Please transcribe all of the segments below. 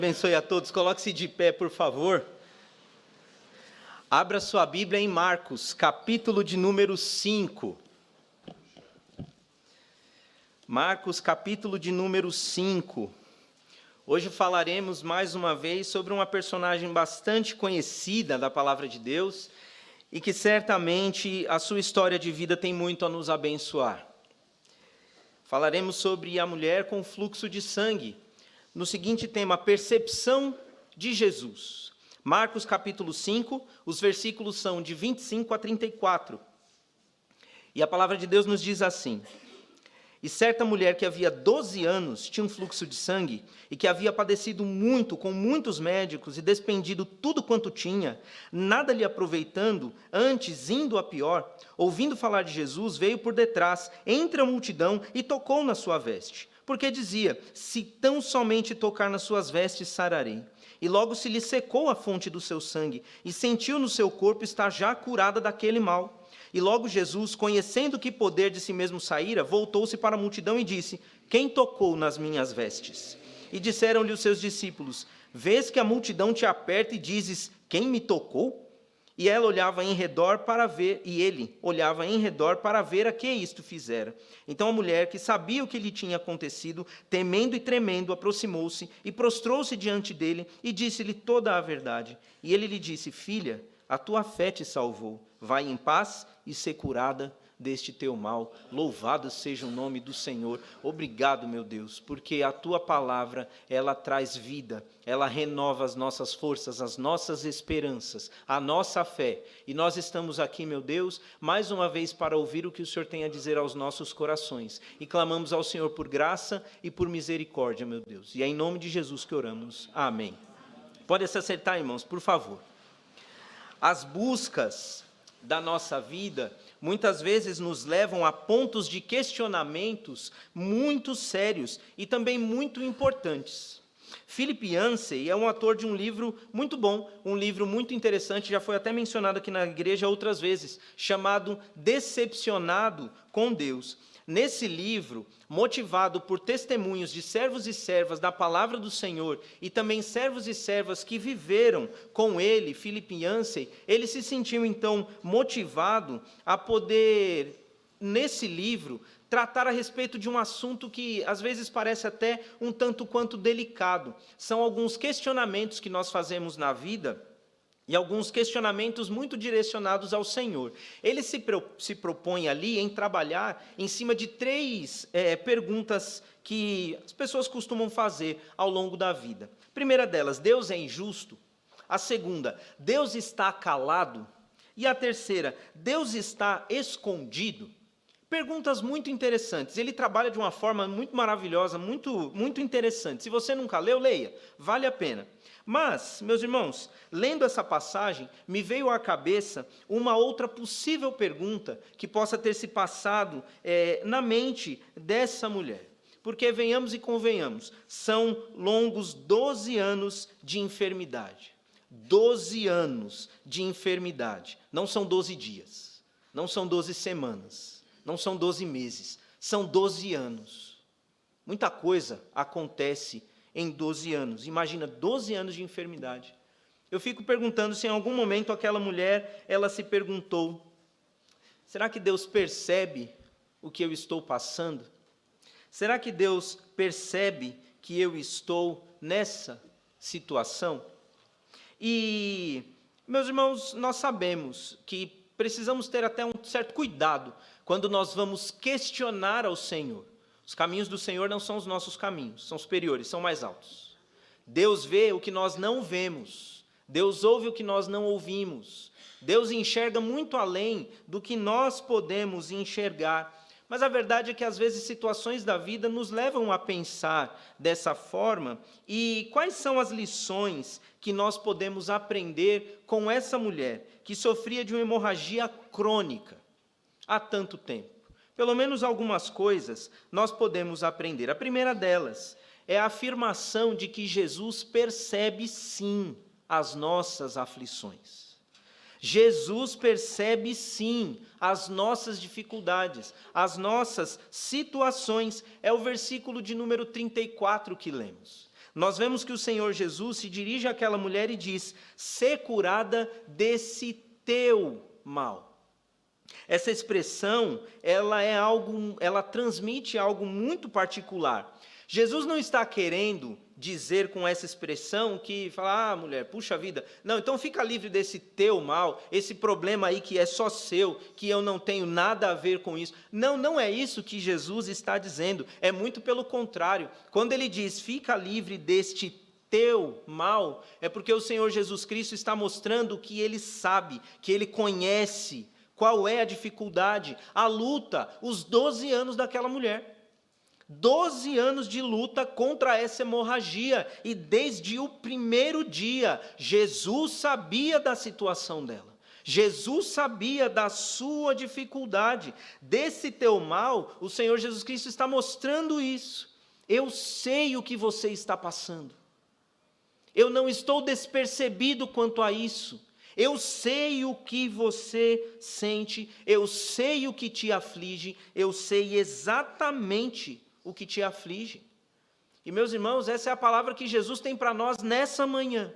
Abençoe a todos, coloque-se de pé, por favor. Abra sua Bíblia em Marcos, capítulo de número 5. Marcos, capítulo de número 5. Hoje falaremos mais uma vez sobre uma personagem bastante conhecida da Palavra de Deus e que certamente a sua história de vida tem muito a nos abençoar. Falaremos sobre a mulher com fluxo de sangue, no seguinte tema, percepção de Jesus. Marcos capítulo 5, os versículos são de 25 a 34. E a palavra de Deus nos diz assim: E certa mulher que havia 12 anos tinha um fluxo de sangue, e que havia padecido muito com muitos médicos e despendido tudo quanto tinha, nada lhe aproveitando, antes indo a pior, ouvindo falar de Jesus, veio por detrás, entre a multidão, e tocou na sua veste. Porque dizia, se tão somente tocar nas suas vestes, sararei. E logo se lhe secou a fonte do seu sangue, e sentiu no seu corpo estar já curada daquele mal. E logo Jesus, conhecendo que poder de si mesmo saíra, voltou-se para a multidão e disse, quem tocou nas minhas vestes? E disseram-lhe os seus discípulos, vês que a multidão te aperta e dizes, quem me tocou? E ela olhava em redor para ver, e ele olhava em redor para ver a que isto fizera. Então a mulher, que sabia o que lhe tinha acontecido, temendo e tremendo, aproximou-se e prostrou-se diante dele e disse-lhe toda a verdade. E ele lhe disse, filha, a tua fé te salvou. Vai em paz e ser curada deste teu mal. Louvado seja o nome do Senhor. Obrigado, meu Deus, porque a tua palavra, ela traz vida, ela renova as nossas forças, as nossas esperanças, a nossa fé. E nós estamos aqui, meu Deus, mais uma vez para ouvir o que o Senhor tem a dizer aos nossos corações. E clamamos ao Senhor por graça e por misericórdia, meu Deus. E é em nome de Jesus que oramos. Amém. Pode se acertar, irmãos, por favor. As buscas da nossa vida muitas vezes nos levam a pontos de questionamentos muito sérios e também muito importantes. Philip Yancey é um autor de um livro muito bom, um livro muito interessante, já foi até mencionado aqui na igreja outras vezes, chamado Decepcionado com Deus. Nesse livro, motivado por testemunhos de servos e servas da palavra do Senhor e também servos e servas que viveram com ele, Philip Yancey, ele se sentiu então motivado a poder, nesse livro, tratar a respeito de um assunto que às vezes parece até um tanto quanto delicado. São alguns questionamentos que nós fazemos na vida e alguns questionamentos muito direcionados ao Senhor. Ele se propõe ali em trabalhar em cima de três perguntas que as pessoas costumam fazer ao longo da vida. A primeira delas, Deus é injusto? A segunda, Deus está calado? E a terceira, Deus está escondido? Perguntas muito interessantes. Ele trabalha de uma forma muito maravilhosa, muito interessante. Se você nunca leu, leia. Vale a pena. Mas, meus irmãos, lendo essa passagem, me veio à cabeça uma outra possível pergunta que possa ter se passado na mente dessa mulher. Porque, venhamos e convenhamos, são longos 12 anos de enfermidade. 12 anos de enfermidade. Não são 12 dias, não são 12 semanas, não são 12 meses, são 12 anos. Muita coisa acontece em 12 anos. Imagina, 12 anos de enfermidade. Eu fico perguntando se em algum momento aquela mulher, ela se perguntou, será que Deus percebe o que eu estou passando? Será que Deus percebe que eu estou nessa situação? E, meus irmãos, nós sabemos que precisamos ter até um certo cuidado quando nós vamos questionar ao Senhor. Os caminhos do Senhor não são os nossos caminhos, são superiores, são mais altos. Deus vê o que nós não vemos, Deus ouve o que nós não ouvimos, Deus enxerga muito além do que nós podemos enxergar. Mas a verdade é que às vezes situações da vida nos levam a pensar dessa forma. E quais são as lições que nós podemos aprender com essa mulher que sofria de uma hemorragia crônica há tanto tempo? Pelo menos algumas coisas nós podemos aprender. A primeira delas é a afirmação de que Jesus percebe sim as nossas aflições. Jesus percebe sim as nossas dificuldades, as nossas situações. É o versículo de número 34 que lemos. nós vemos que o Senhor Jesus se dirige àquela mulher e diz: "Sê curada desse teu mal". Essa expressão, ela transmite algo muito particular. Jesus não está querendo dizer com essa expressão que fala: "Ah, mulher, puxa vida, não, então fica livre desse teu mal, esse problema aí que é só seu, que eu não tenho nada a ver com isso". Não, não é isso que Jesus está dizendo, é muito pelo contrário. Quando ele diz: "Fica livre deste teu mal", é porque o Senhor Jesus Cristo está mostrando que ele sabe, que ele conhece qual é a dificuldade, a luta, os 12 anos daquela mulher. 12 anos de luta contra essa hemorragia, e desde o primeiro dia, Jesus sabia da situação dela. Jesus sabia da sua dificuldade. Desse teu mal, o Senhor Jesus Cristo está mostrando isso. Eu sei o que você está passando. Eu não estou despercebido quanto a isso. Eu sei o que você sente, eu sei o que te aflige, eu sei exatamente o que te aflige. E, meus irmãos, essa é a palavra que Jesus tem para nós nessa manhã.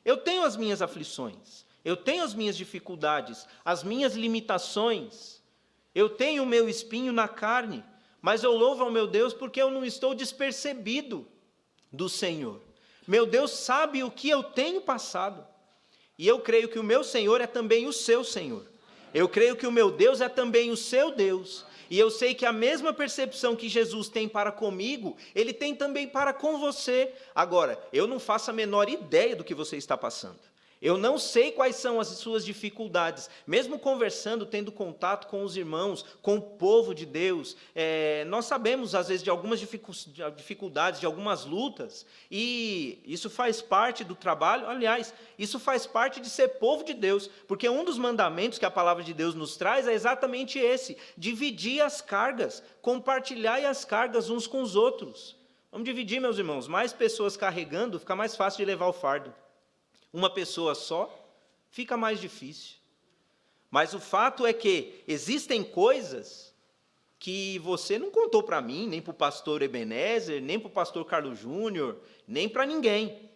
Eu tenho as minhas aflições, eu tenho as minhas dificuldades, as minhas limitações, eu tenho o meu espinho na carne, mas eu louvo ao meu Deus porque eu não estou despercebido do Senhor. Meu Deus sabe o que eu tenho passado. E eu creio que o meu Senhor é também o seu Senhor. Eu creio que o meu Deus é também o seu Deus. E eu sei que a mesma percepção que Jesus tem para comigo, Ele tem também para com você. Agora, eu não faço a menor ideia do que você está passando. Eu não sei quais são as suas dificuldades. Mesmo conversando, tendo contato com os irmãos, com o povo de Deus, nós sabemos, às vezes, de algumas dificuldades, de algumas lutas, e isso faz parte do trabalho. Aliás, isso faz parte de ser povo de Deus, porque um dos mandamentos que a palavra de Deus nos traz é exatamente esse: dividir as cargas, compartilhar as cargas uns com os outros. Vamos dividir, meus irmãos. Mais pessoas carregando, fica mais fácil de levar o fardo. Uma pessoa só, fica mais difícil. Mas o fato é que existem coisas que você não contou para mim, nem para o pastor Ebenezer, nem para o pastor Carlos Júnior, nem para ninguém.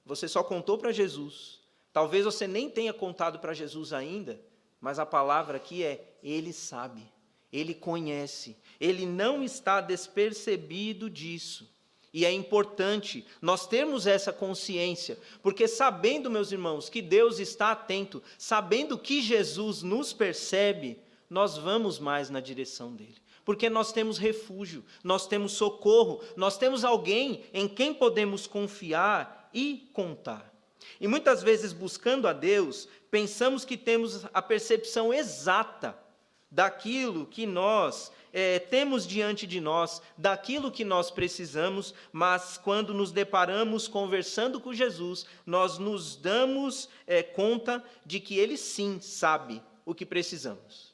Você só contou para Jesus. Talvez você nem tenha contado para Jesus ainda, mas a palavra aqui é: Ele sabe, Ele conhece, Ele não está despercebido disso. E é importante nós termos essa consciência, porque sabendo, meus irmãos, que Deus está atento, sabendo que Jesus nos percebe, nós vamos mais na direção dele. Porque nós temos refúgio, nós temos socorro, nós temos alguém em quem podemos confiar e contar. E muitas vezes, buscando a Deus, pensamos que temos a percepção exata daquilo que nós temos diante de nós, daquilo que nós precisamos, mas quando nos deparamos conversando com Jesus, nós nos damos conta de que Ele sim sabe o que precisamos.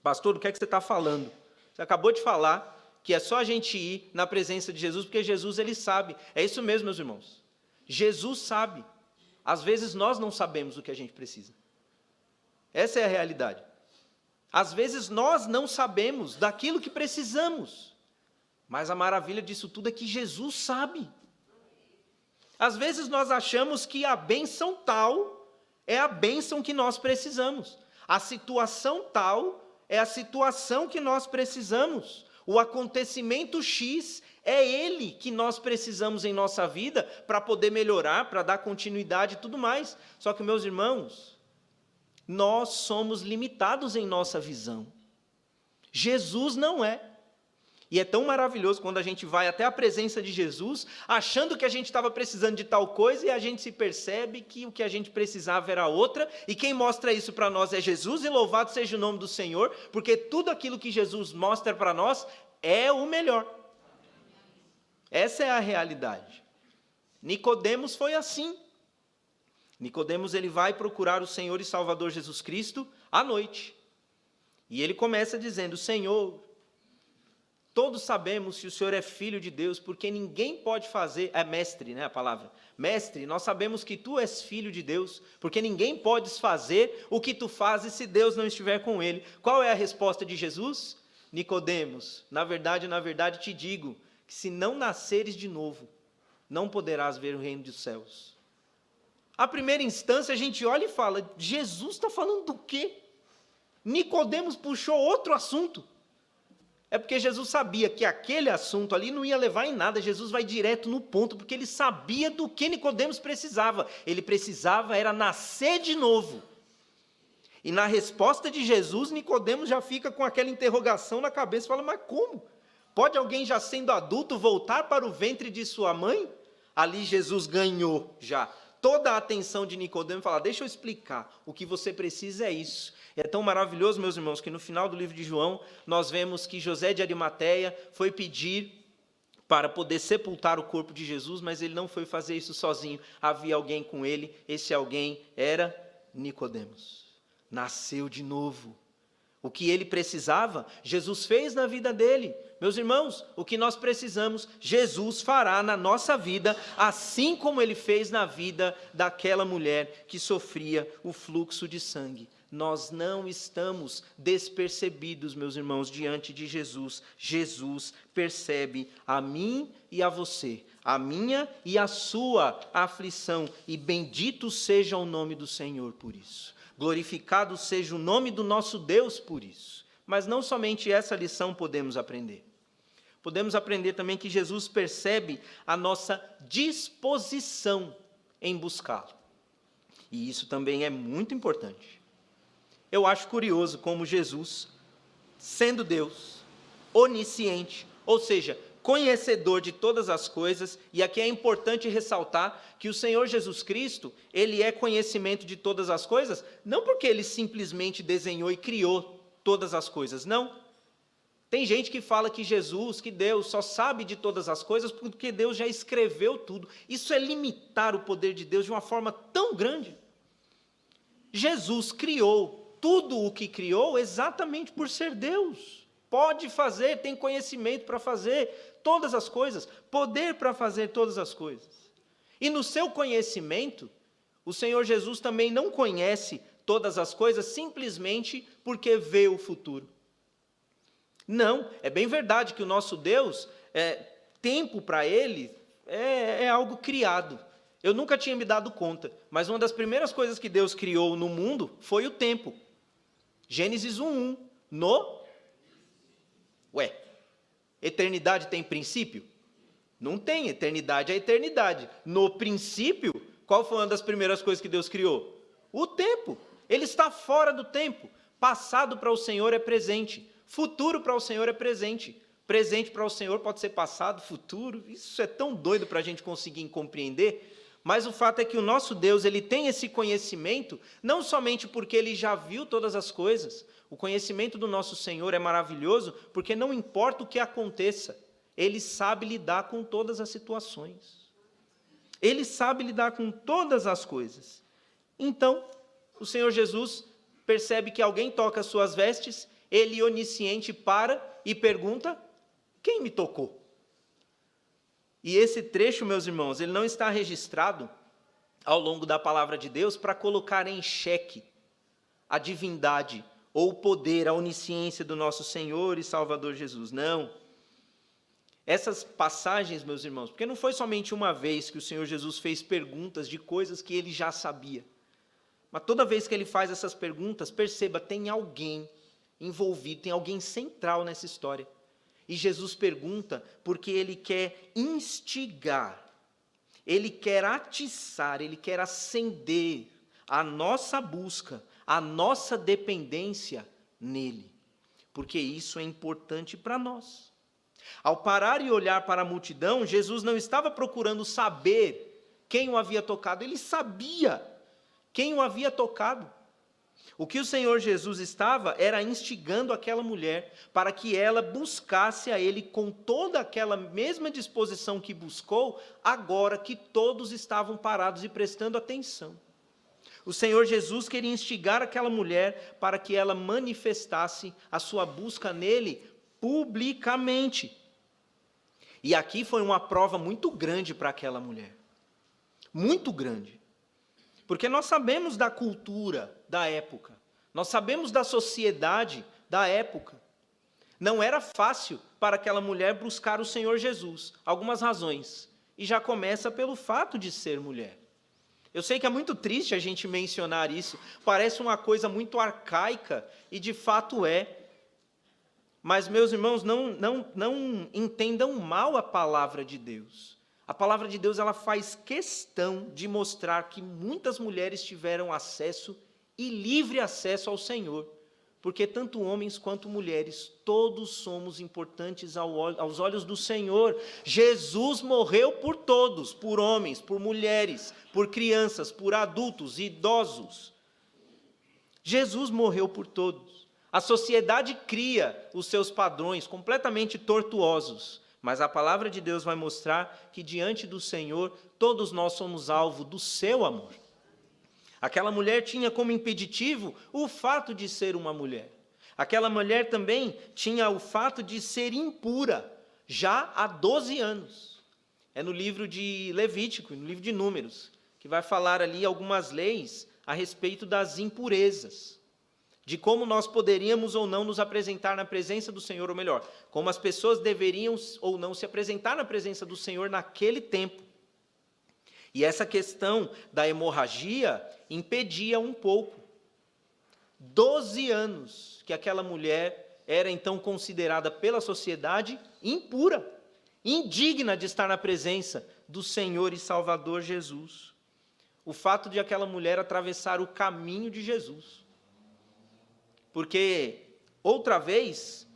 Pastor, o que é que você está falando? Você acabou de falar que é só a gente ir na presença de Jesus, porque Jesus, Ele sabe. É isso mesmo, meus irmãos. Jesus sabe. Às vezes nós não sabemos o que a gente precisa. Essa é a realidade. Às vezes nós não sabemos daquilo que precisamos, mas a maravilha disso tudo é que Jesus sabe. Às vezes nós achamos que a bênção tal é a bênção que nós precisamos, a situação tal é a situação que nós precisamos, o acontecimento X é ele que nós precisamos em nossa vida para poder melhorar, para dar continuidade e tudo mais. Só que, meus irmãos, nós somos limitados em nossa visão. Jesus não é. E é tão maravilhoso quando a gente vai até a presença de Jesus, achando que a gente estava precisando de tal coisa, e a gente se percebe que o que a gente precisava era outra, e quem mostra isso para nós é Jesus, e louvado seja o nome do Senhor, porque tudo aquilo que Jesus mostra para nós é o melhor. Essa é a realidade. Nicodemos foi assim. Nicodemos, ele vai procurar o Senhor e Salvador Jesus Cristo à noite. E ele começa dizendo: Senhor, todos sabemos que o Senhor é Filho de Deus, porque ninguém pode fazer... É mestre, né, a palavra. Mestre, nós sabemos que tu és Filho de Deus, porque ninguém pode fazer o que tu fazes se Deus não estiver com ele. Qual é a resposta de Jesus? Nicodemos, na verdade te digo, que se não nasceres de novo, não poderás ver o reino dos céus. À primeira instância, a gente olha e fala, Jesus está falando do quê? Nicodemos puxou outro assunto. É porque Jesus sabia que aquele assunto ali não ia levar em nada. Jesus vai direto no ponto, porque ele sabia do que Nicodemos precisava. Ele precisava era nascer de novo. E na resposta de Jesus, Nicodemos já fica com aquela interrogação na cabeça e fala, mas como? Pode alguém já sendo adulto voltar para o ventre de sua mãe? Ali Jesus ganhou já toda a atenção de Nicodemos e fala, deixa eu explicar, o que você precisa é isso. É tão maravilhoso, meus irmãos, que no final do livro de João, nós vemos que José de Arimateia foi pedir para poder sepultar o corpo de Jesus, mas ele não foi fazer isso sozinho. Havia alguém com ele, esse alguém era Nicodemos. Nasceu de novo. O que ele precisava, Jesus fez na vida dele. Meus irmãos, o que nós precisamos, Jesus fará na nossa vida, assim como ele fez na vida daquela mulher que sofria o fluxo de sangue. Nós não estamos despercebidos, meus irmãos, diante de Jesus. Jesus percebe a mim e a você, a minha e a sua aflição, e bendito seja o nome do Senhor por isso. Glorificado seja o nome do nosso Deus por isso. Mas não somente essa lição podemos aprender. Podemos aprender também que Jesus percebe a nossa disposição em buscá-lo. E isso também é muito importante. Eu acho curioso como Jesus, sendo Deus, onisciente, ou seja, conhecedor de todas as coisas, e aqui é importante ressaltar que o Senhor Jesus Cristo, ele é conhecimento de todas as coisas, não porque ele simplesmente desenhou e criou todas as coisas, não. Tem gente que fala que Jesus, que Deus, só sabe de todas as coisas porque Deus já escreveu tudo. Isso é limitar o poder de Deus de uma forma tão grande. Jesus criou tudo o que criou exatamente por ser Deus. Pode fazer, tem conhecimento para fazer todas as coisas, poder para fazer todas as coisas. E no seu conhecimento, o Senhor Jesus também não conhece todas as coisas simplesmente porque vê o futuro. Não, é bem verdade que o nosso Deus, tempo para ele é algo criado. Eu nunca tinha me dado conta, mas uma das primeiras coisas que Deus criou no mundo foi o tempo. Gênesis 1:1. Eternidade tem princípio? Não tem, eternidade é eternidade. No princípio, qual foi uma das primeiras coisas que Deus criou? O tempo. Ele está fora do tempo. Passado para o Senhor é presente. Futuro para o Senhor é presente. Presente para o Senhor pode ser passado, futuro. Isso é tão doido para a gente conseguir compreender. Mas o fato é que o nosso Deus, ele tem esse conhecimento, não somente porque ele já viu todas as coisas. O conhecimento do nosso Senhor é maravilhoso, porque não importa o que aconteça, ele sabe lidar com todas as situações. Ele sabe lidar com todas as coisas. Então, o Senhor Jesus percebe que alguém toca as suas vestes, ele onisciente para e pergunta, quem me tocou? E esse trecho, meus irmãos, ele não está registrado ao longo da palavra de Deus para colocar em xeque a divindade ou o poder, a onisciência do nosso Senhor e Salvador Jesus. Não. Essas passagens, meus irmãos, porque não foi somente uma vez que o Senhor Jesus fez perguntas de coisas que ele já sabia. Mas toda vez que ele faz essas perguntas, perceba, tem alguém envolvido, tem alguém central nessa história. E Jesus pergunta porque ele quer instigar, ele quer atiçar, ele quer acender a nossa busca, a nossa dependência nele. Porque isso é importante para nós. Ao parar e olhar para a multidão, Jesus não estava procurando saber quem o havia tocado, ele sabia quem o havia tocado. O que o Senhor Jesus estava era instigando aquela mulher para que ela buscasse a Ele com toda aquela mesma disposição que buscou, agora que todos estavam parados e prestando atenção. O Senhor Jesus queria instigar aquela mulher para que ela manifestasse a sua busca nele publicamente. E aqui foi uma prova muito grande para aquela mulher. Muito grande. Porque nós sabemos da cultura da época, nós sabemos da sociedade da época. Não era fácil para aquela mulher buscar o Senhor Jesus. Algumas razões. e já começa pelo fato de ser mulher. Eu sei que é muito triste a gente mencionar isso, parece uma coisa muito arcaica, e de fato é. Mas, meus irmãos, não entendam mal a palavra de Deus. A palavra de Deus ela faz questão de mostrar que muitas mulheres tiveram acesso e livre acesso ao Senhor. Porque tanto homens quanto mulheres, todos somos importantes aos olhos do Senhor. Jesus morreu por todos, por homens, por mulheres, por crianças, por adultos, idosos. Jesus morreu por todos. A sociedade cria os seus padrões completamente tortuosos, mas a palavra de Deus vai mostrar que diante do Senhor, todos nós somos alvo do seu amor. Aquela mulher tinha como impeditivo o fato de ser uma mulher. Aquela mulher também tinha o fato de ser impura, já há 12 anos. É no livro de Levítico, no livro de Números, que vai falar ali algumas leis a respeito das impurezas, de como nós poderíamos ou não nos apresentar na presença do Senhor, ou melhor, como as pessoas deveriam ou não se apresentar na presença do Senhor naquele tempo. E essa questão da hemorragia impedia um pouco. 12 anos que aquela mulher era então considerada pela sociedade impura, indigna de estar na presença do Senhor e Salvador Jesus. O fato de aquela mulher atravessar o caminho de Jesus. Porque, outra vez,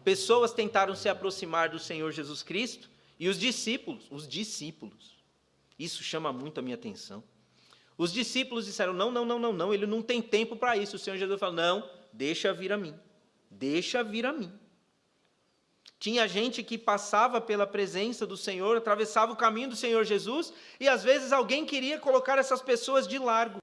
pessoas tentaram se aproximar do Senhor Jesus Cristo e os discípulos, isso chama muito a minha atenção. Os discípulos disseram, não, ele não tem tempo para isso. O Senhor Jesus falou, não, deixa vir a mim, deixa vir a mim. Tinha gente que passava pela presença do Senhor, atravessava o caminho do Senhor Jesus, e às vezes alguém queria colocar essas pessoas de largo,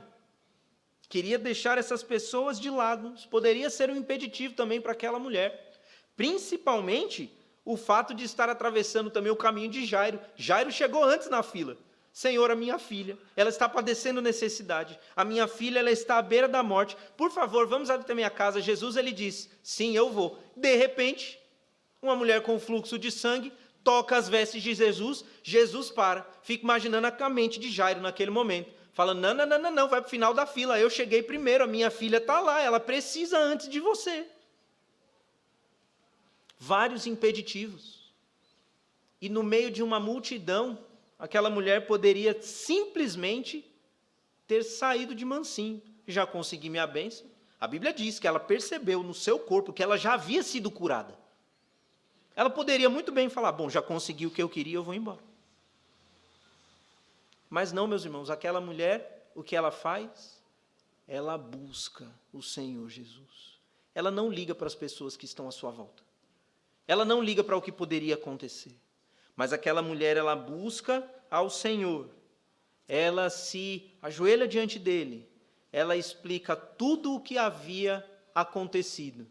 queria deixar essas pessoas de lado. Isso poderia ser um impeditivo também para aquela mulher, principalmente o fato de estar atravessando também o caminho de Jairo. Jairo chegou antes na fila. Senhor, a minha filha, ela está padecendo necessidade. A minha filha, ela está à beira da morte. Por favor, vamos até minha casa. Jesus, ele diz, sim, eu vou. De repente, uma mulher com fluxo de sangue toca as vestes de Jesus. Jesus para. Fica imaginando a mente de Jairo naquele momento. Fala, não, vai para o final da fila. Eu cheguei primeiro, a minha filha está lá. Ela precisa antes de você. Vários impeditivos. E no meio de uma multidão, aquela mulher poderia simplesmente ter saído de mansinho. Já consegui minha bênção. A Bíblia diz que ela percebeu no seu corpo que ela já havia sido curada. Ela poderia muito bem falar, bom, já consegui o que eu queria, eu vou embora. Mas não, meus irmãos, aquela mulher, o que ela faz? Ela busca o Senhor Jesus. Ela não liga para as pessoas que estão à sua volta. Ela não liga para o que poderia acontecer. Mas aquela mulher, ela busca ao Senhor, ela se ajoelha diante dele, ela explica tudo o que havia acontecido.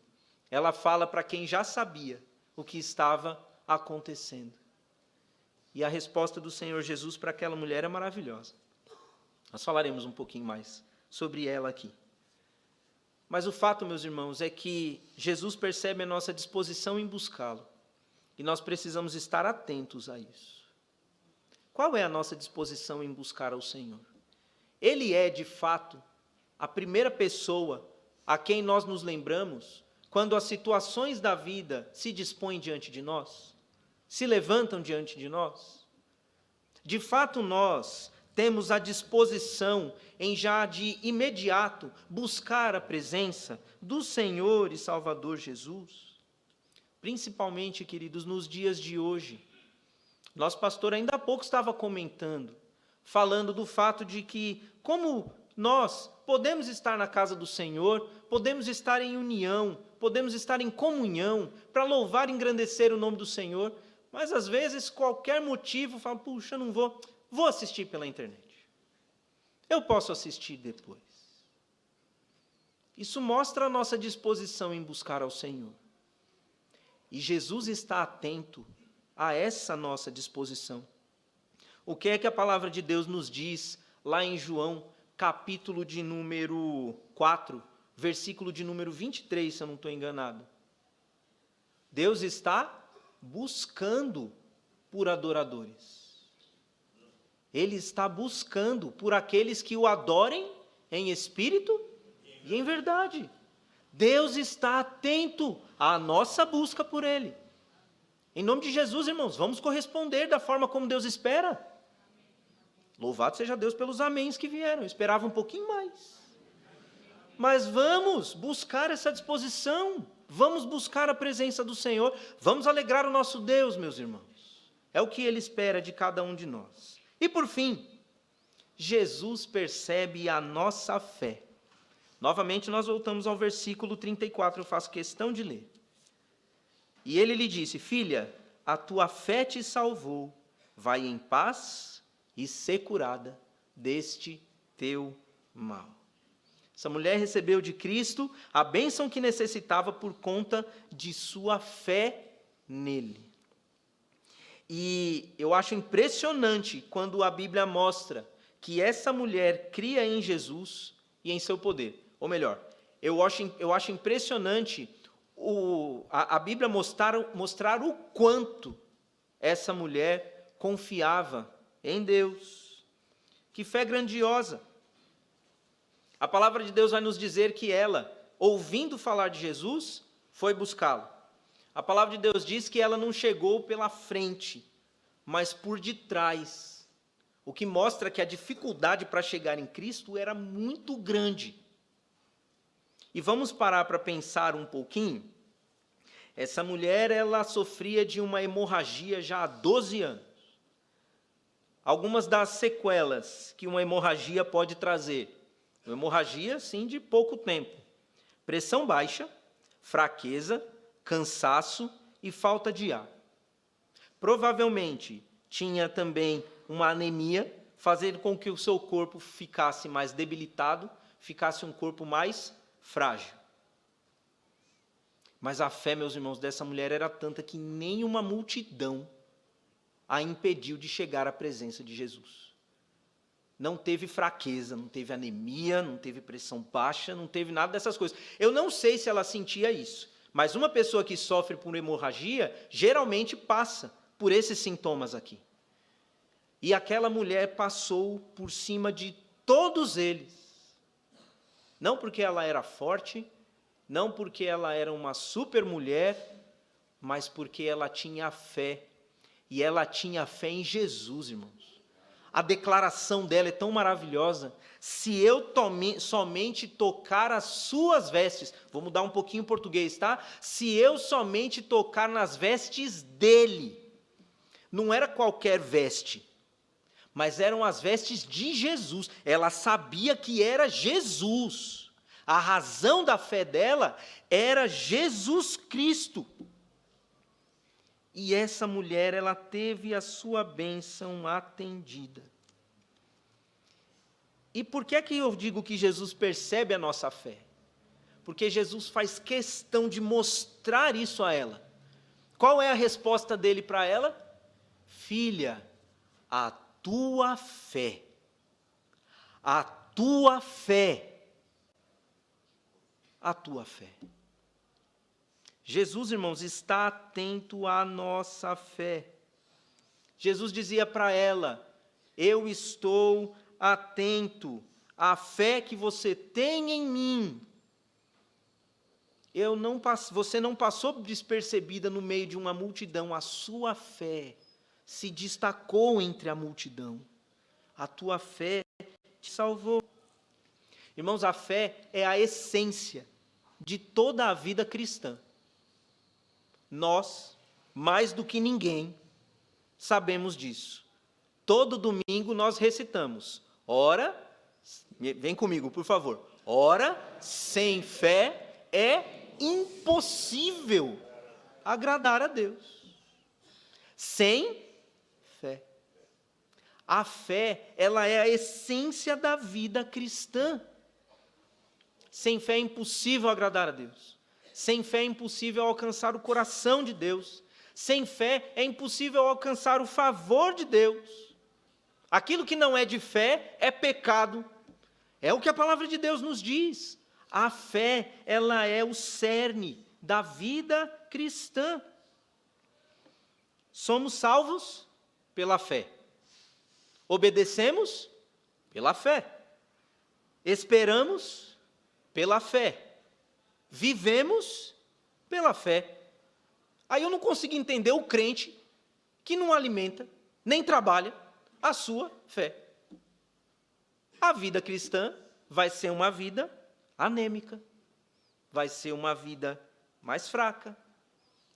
Ela fala para quem já sabia o que estava acontecendo. E a resposta do Senhor Jesus para aquela mulher é maravilhosa. Nós falaremos um pouquinho mais sobre ela aqui. Mas o fato, meus irmãos, é que Jesus percebe a nossa disposição em buscá-lo. E nós precisamos estar atentos a isso. Qual é a nossa disposição em buscar ao Senhor? Ele é, de fato, a primeira pessoa a quem nós nos lembramos quando as situações da vida se dispõem diante de nós, se levantam diante de nós. De fato, nós temos a disposição em já de imediato buscar a presença do Senhor e Salvador Jesus. Principalmente, queridos, nos dias de hoje. Nosso pastor ainda há pouco estava comentando, falando do fato de que, como nós podemos estar na casa do Senhor, podemos estar em união, podemos estar em comunhão, para louvar e engrandecer o nome do Senhor, mas às vezes qualquer motivo, fala, puxa, não vou assistir pela internet. Eu posso assistir depois. Isso mostra a nossa disposição em buscar ao Senhor. E Jesus está atento a essa nossa disposição. O que é que a palavra de Deus nos diz lá em João, capítulo de número 4, versículo de número 23, se eu não estou enganado? Deus está buscando por adoradores. Ele está buscando por aqueles que o adorem em espírito e em verdade. Deus está atento à nossa busca por Ele. Em nome de Jesus, irmãos, vamos corresponder da forma como Deus espera. Louvado seja Deus pelos améns que vieram. Eu esperava um pouquinho mais. Mas vamos buscar essa disposição. Vamos buscar a presença do Senhor. Vamos alegrar o nosso Deus, meus irmãos. É o que Ele espera de cada um de nós. E por fim, Jesus percebe a nossa fé. Novamente nós voltamos ao versículo 34, eu faço questão de ler. E ele lhe disse: filha, a tua fé te salvou, vai em paz e ser curada deste teu mal. Essa mulher recebeu de Cristo a bênção que necessitava por conta de sua fé nele. E eu acho impressionante quando a Bíblia mostra que essa mulher cria em Jesus e em seu poder. Ou melhor, eu acho impressionante a Bíblia mostrar o quanto essa mulher confiava em Deus. Que fé grandiosa! A palavra de Deus vai nos dizer que ela, ouvindo falar de Jesus, foi buscá-lo. A palavra de Deus diz que ela não chegou pela frente, mas por detrás. O que mostra que a dificuldade para chegar em Cristo era muito grande. E vamos parar para pensar um pouquinho. Essa mulher, ela sofria de uma hemorragia já há 12 anos. Algumas das sequelas que uma hemorragia pode trazer. Uma hemorragia, sim, de pouco tempo. Pressão baixa, fraqueza, cansaço e falta de ar. Provavelmente tinha também uma anemia, fazendo com que o seu corpo ficasse mais debilitado, ficasse um corpo mais frágil. Mas a fé, meus irmãos, dessa mulher era tanta que nenhuma multidão a impediu de chegar à presença de Jesus. Não teve fraqueza, não teve anemia, não teve pressão baixa, não teve nada dessas coisas. Eu não sei se ela sentia isso, mas uma pessoa que sofre por hemorragia geralmente passa por esses sintomas aqui. E aquela mulher passou por cima de todos eles. Não porque ela era forte, não porque ela era uma super mulher, mas porque ela tinha fé. E ela tinha fé em Jesus, irmãos. A declaração dela é tão maravilhosa. Se eu somente tocar as suas vestes, vou mudar um pouquinho o português, tá? Se eu somente tocar nas vestes dele, não era qualquer veste, mas eram as vestes de Jesus. Ela sabia que era Jesus. A razão da fé dela era Jesus Cristo. E essa mulher, ela teve a sua bênção atendida. E por que é que eu digo que Jesus percebe a nossa fé? Porque Jesus faz questão de mostrar isso a ela. Qual é a resposta dele para ela? Filha, a tua fé, a tua fé, a tua fé. Jesus, irmãos, está atento à nossa fé. Jesus dizia para ela: eu estou atento à fé que você tem em mim. Você não passou despercebida no meio de uma multidão, a sua fé se destacou entre a multidão. A tua fé te salvou. Irmãos, a fé é a essência de toda a vida cristã. Nós, mais do que ninguém, sabemos disso. Todo domingo nós recitamos: ora, vem comigo, por favor. Ora, sem fé é impossível agradar a Deus. Sem fé. A fé, ela é a essência da vida cristã. Sem fé é impossível agradar a Deus. Sem fé é impossível alcançar o coração de Deus. Sem fé é impossível alcançar o favor de Deus. Aquilo que não é de fé é pecado. É o que a palavra de Deus nos diz. A fé, ela é o cerne da vida cristã. Somos salvos pela fé. Obedecemos pela fé. Esperamos pela fé. Vivemos pela fé. Aí eu não consigo entender o crente que não alimenta, nem trabalha a sua fé. A vida cristã vai ser uma vida anêmica, vai ser uma vida mais fraca,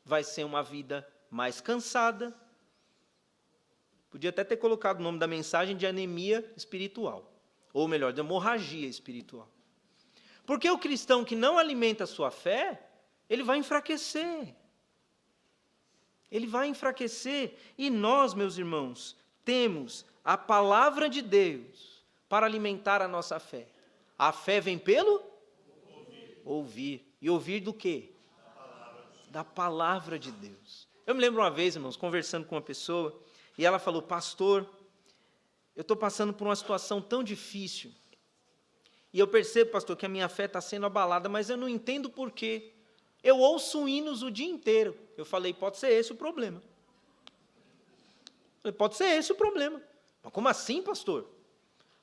vai ser uma vida mais cansada. Podia até ter colocado o nome da mensagem de anemia espiritual, ou melhor, de hemorragia espiritual. Porque o cristão que não alimenta a sua fé, ele vai enfraquecer. Ele vai enfraquecer. E nós, meus irmãos, temos a palavra de Deus para alimentar a nossa fé. A fé vem pelo? Ouvir. E ouvir do quê? Da palavra de Deus. Eu me lembro uma vez, irmãos, conversando com uma pessoa, e ela falou: pastor, eu estou passando por uma situação tão difícil, e eu percebo, pastor, que a minha fé está sendo abalada, mas eu não entendo por quê. Eu ouço hinos o dia inteiro. Eu falei: pode ser esse o problema. Pode ser esse o problema. Mas como assim, pastor?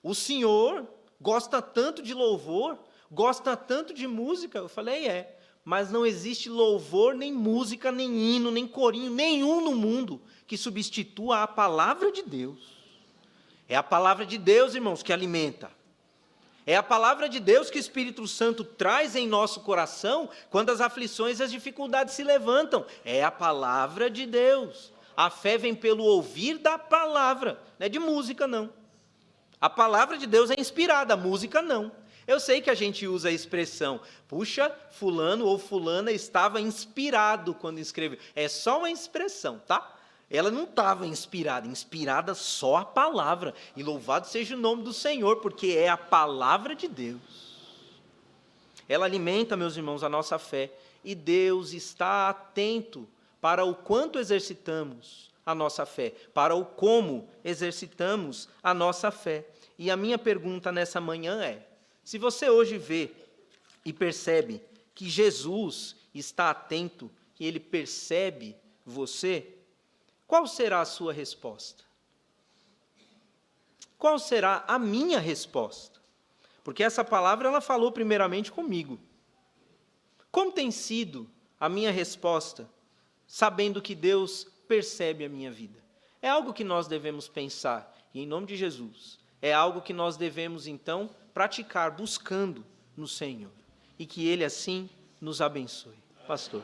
O senhor gosta tanto de louvor, gosta tanto de música? Eu falei: mas não existe louvor, nem música, nem hino, nem corinho, nenhum no mundo que substitua a palavra de Deus. É a palavra de Deus, irmãos, que alimenta. É a palavra de Deus que o Espírito Santo traz em nosso coração quando as aflições e as dificuldades se levantam. É a palavra de Deus. A fé vem pelo ouvir da palavra, não é de música, não. A palavra de Deus é inspirada, a música não. Eu sei que a gente usa a expressão: puxa, fulano ou fulana estava inspirado quando escreveu. É só uma expressão, tá? Ela não estava inspirada só a palavra. E louvado seja o nome do Senhor, porque é a palavra de Deus. Ela alimenta, meus irmãos, a nossa fé. E Deus está atento para o quanto exercitamos a nossa fé, para o como exercitamos a nossa fé. E a minha pergunta nessa manhã é: se você hoje vê e percebe que Jesus está atento, que Ele percebe você, qual será a sua resposta? Qual será a minha resposta? Porque essa palavra ela falou primeiramente comigo. Como tem sido a minha resposta, sabendo que Deus percebe a minha vida? É algo que nós devemos pensar, e em nome de Jesus, é algo que nós devemos, então, praticar, buscando no Senhor. E que Ele, assim, nos abençoe. Pastor.